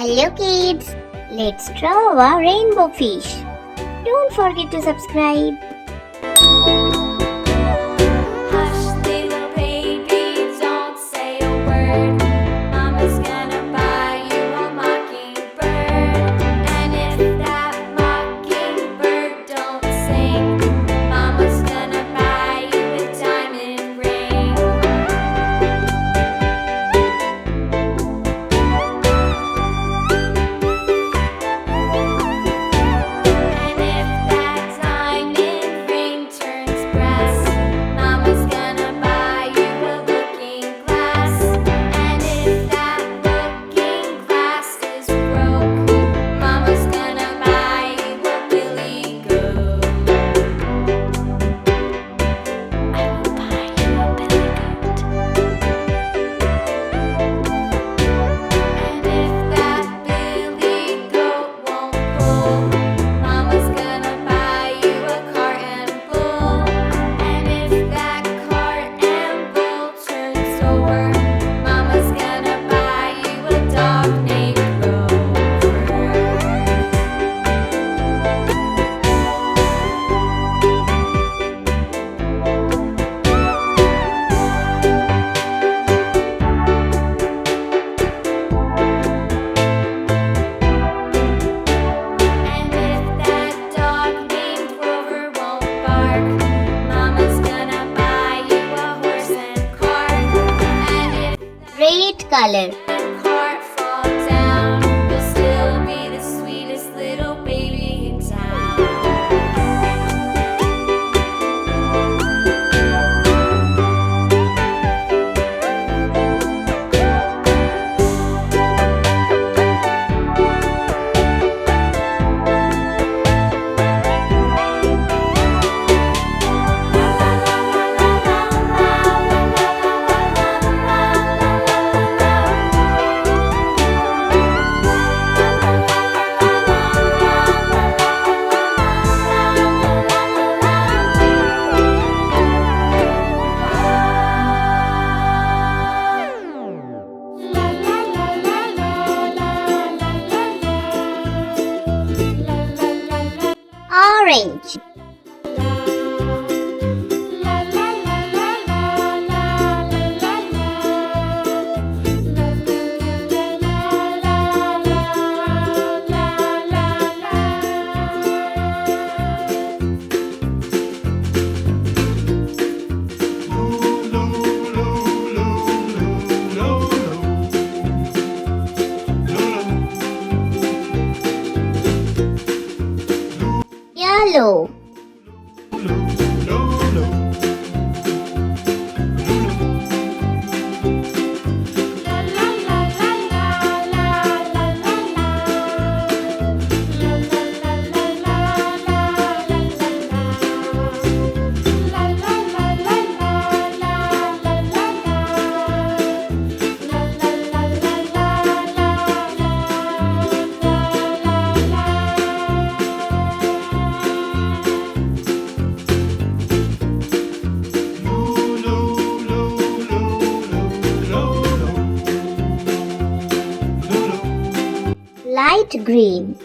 Hello kids, let's draw a rainbow fish. Don't forget to subscribe. Hush, little baby, don't say a word. Mama's gonna buy you a mockingbird. And if that mockingbird don't sing, Mama's gonna buy you a diamond ring. And if that diamond ring turns brass, Mama's gonna buy you a looking glass. And if that looking glass is broke, Mama's gonna buy you a billy goat. I will buy you a billy goat. And if that billy goat won't pull, Mama's gonna buy you a cart and bull. And if that cart and bull turns over, Mama's gonna buy you a dog named Rover. And if that dog named Rover won't bark, Mama's gonna buy you a horse and cart. And if Red color. that cart falls down, you'll still be the sweetest little baby in town. Orange. Yellow. Light green.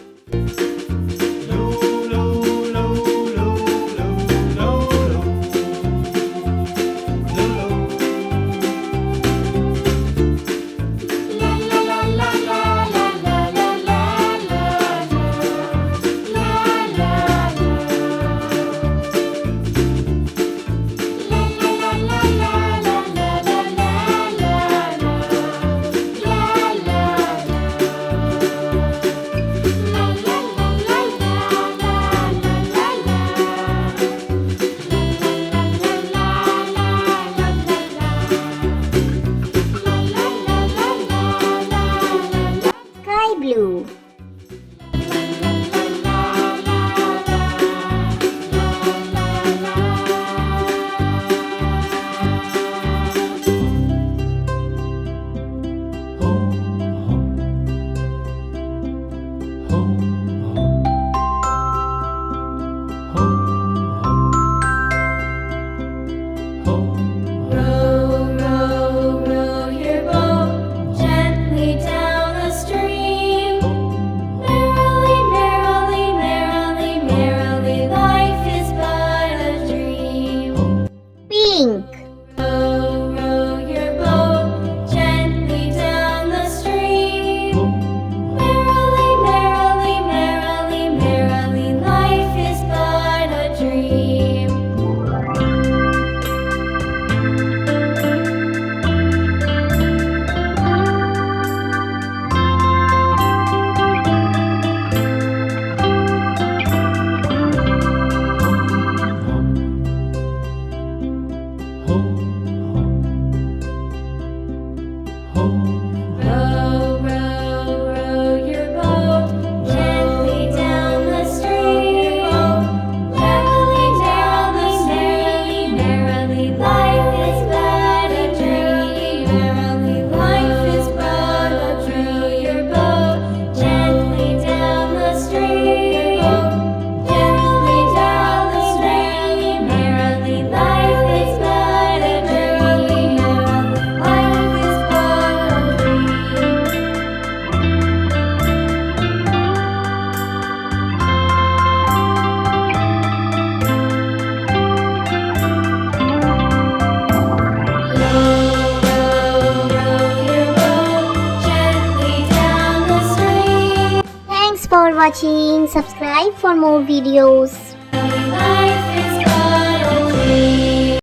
watching. Subscribe for more videos.